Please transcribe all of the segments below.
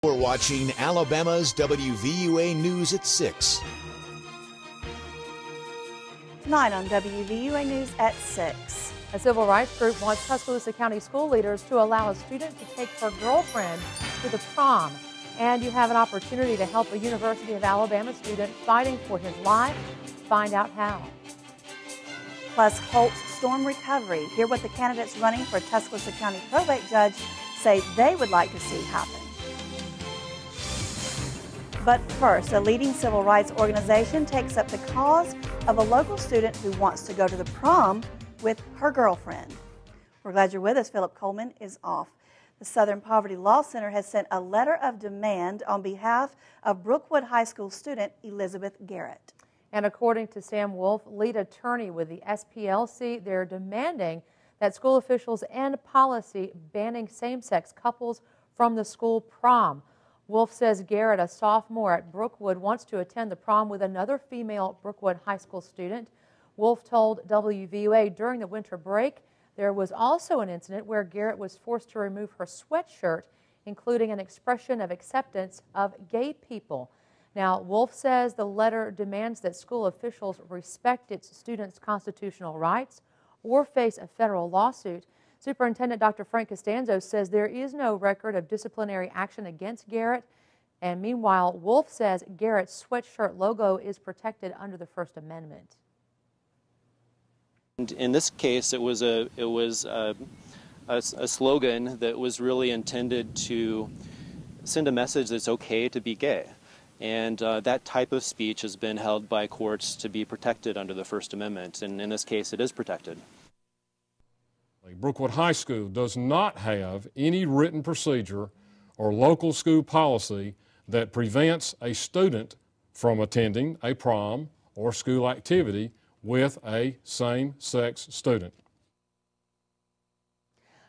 We're watching Alabama's WVUA News at 6. Tonight on WVUA News at 6. A civil rights group wants Tuscaloosa County school leaders to allow a student to take her girlfriend to the prom. And you have an opportunity to help a University of Alabama student fighting for his life. Find out how. Plus, HOLT storm recovery. Hear what the candidates running for Tuscaloosa County probate judge say they would like to see happen. But first, a leading civil rights organization takes up the cause of a local student who wants to go to the prom with her girlfriend. We're glad you're with us. Philip Coleman is off. The Southern Poverty Law Center has sent a letter of demand on behalf of Brookwood High School student Elizabeth Garrett. And according to Sam Wolf, lead attorney with the SPLC, they're demanding that school officials end policy banning same-sex couples from the school prom. Wolf says Garrett, a sophomore at Brookwood, wants to attend the prom with another female Brookwood High School student. Wolf told WVUA during the winter break there was also an incident where Garrett was forced to remove her sweatshirt, including an expression of acceptance of gay people. Now, Wolf says the letter demands that school officials respect its students' constitutional rights or face a federal lawsuit. Superintendent Dr. Frank Costanzo says there is no record of disciplinary action against Garrett. And meanwhile, Wolf says Garrett's sweatshirt logo is protected under the First Amendment. In this case, it was a slogan that was really intended to send a message that it's okay to be gay. And that type of speech has been held by courts to be protected under the First Amendment. And in this case, it is protected. Brookwood High School does not have any written procedure or local school policy that prevents a student from attending a prom or school activity with a same-sex student.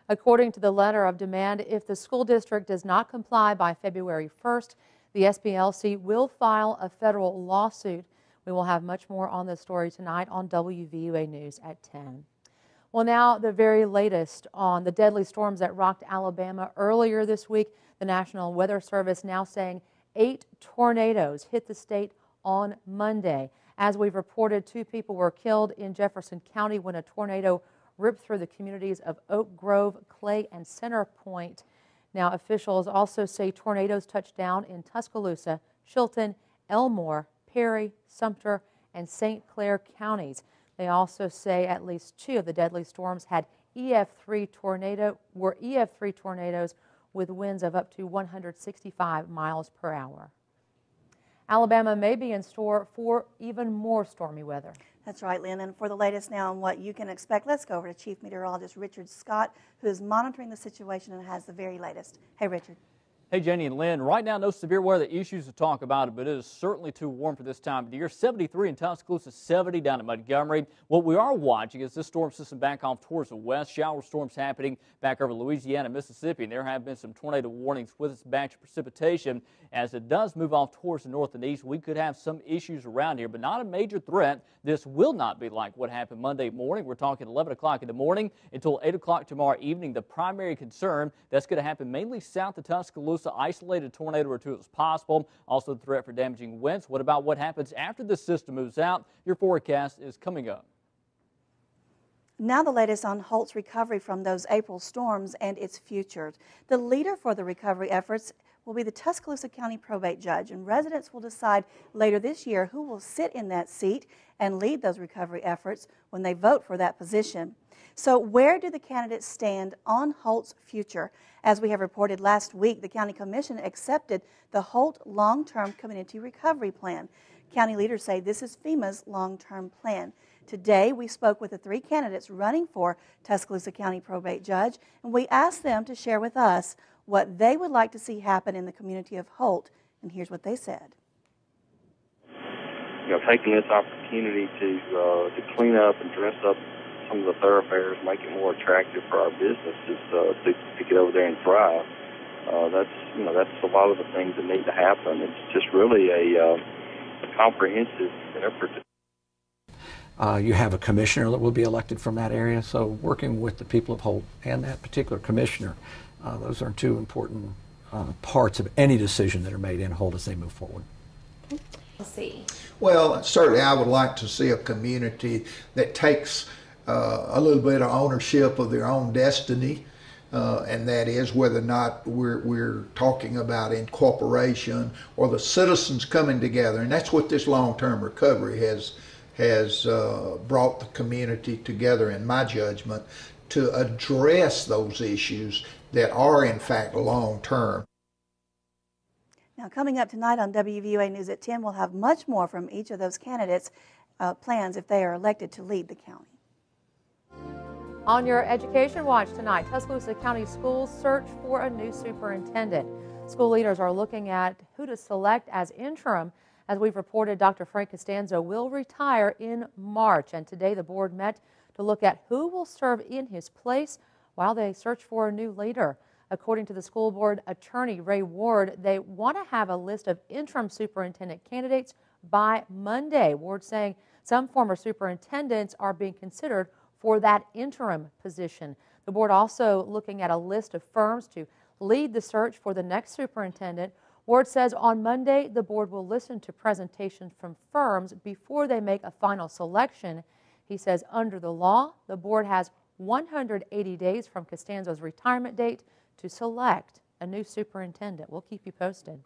According to the letter of demand, if the school district does not comply by February 1st, the SPLC will file a federal lawsuit. We will have much more on this story tonight on WVUA News at 10. Well, now the very latest on the deadly storms that rocked Alabama earlier this week. The National Weather Service now saying 8 tornadoes hit the state on Monday. As we've reported, 2 people were killed in Jefferson County when a tornado ripped through the communities of Oak Grove, Clay, and Center Point. Now, officials also say tornadoes touched down in Tuscaloosa, Chilton, Elmore, Perry, Sumter, and St. Clair counties. They also say at least 2 of the deadly storms had EF3 tornadoes with winds of up to 165 miles per hour. Alabama may be in store for even more stormy weather. That's right, Lynn. And for the latest now on what you can expect, let's go over to Chief Meteorologist Richard Scott, who is monitoring the situation and has the very latest. Hey, Richard. Hey, Janie and Lynn. Right now, no severe weather issues to talk about, but it is certainly too warm for this time of the year. 73 in Tuscaloosa, 70 down in Montgomery. What we are watching is this storm system back off towards the west. Shower storms happening back over Louisiana and Mississippi, and there have been some tornado warnings with its batch of precipitation. As it does move off towards the north and east, we could have some issues around here, but not a major threat. This will not be like what happened Monday morning. We're talking 11 o'clock in the morning until 8 o'clock tomorrow evening. The primary concern, that's going to happen mainly south of Tuscaloosa. Isolated tornado or 2 is possible. Also the threat for damaging winds. What about what happens after the system moves out? Your forecast is coming up. Now the latest on HOLT's recovery from those April storms and its future. The leader for the recovery efforts will be the Tuscaloosa County probate judge, and residents will decide later this year who will sit in that seat and lead those recovery efforts when they vote for that position. So where do the candidates stand on HOLT's future? As we have reported last week, the County Commission accepted the HOLT Long-Term Community Recovery Plan. County leaders say this is FEMA's long-term plan. Today, we spoke with the 3 candidates running for Tuscaloosa County probate judge, and we asked them to share with us what they would like to see happen in the community of HOLT. And here's what they said. Taking this opportunity to clean up and dress up some of the thoroughfares, make it more attractive for our businesses to get over there and thrive. That's a lot of the things that need to happen. It's just really a comprehensive effort. You have a commissioner that will be elected from that area, so working with the people of HOLT and that particular commissioner, those are 2 important parts of any decision that are made in HOLT as they move forward. Let's see. Well, certainly I would like to see a community that takes a little bit of ownership of their own destiny, and that is whether or not we're talking about incorporation or the citizens coming together. And that's what this long-term recovery has brought the community together, in my judgment, to address those issues that are in fact long-term. Now, coming up tonight on WVUA News at 10, we'll have much more from each of those candidates' plans if they are elected to lead the county. On your Education Watch tonight, Tuscaloosa County Schools search for a new superintendent. School leaders are looking at who to select as interim. As we've reported, Dr. Frank Costanzo will retire in March, and today the board met to look at who will serve in his place while they search for a new leader. According to the school board attorney, Ray Ward, they want to have a list of interim superintendent candidates by Monday. Ward saying some former superintendents are being considered for that interim position. The board also looking at a list of firms to lead the search for the next superintendent. Ward says on Monday the board will listen to presentations from firms before they make a final selection. He says under the law, the board has 180 days from Costanzo's retirement date to select a new superintendent. We'll keep you posted.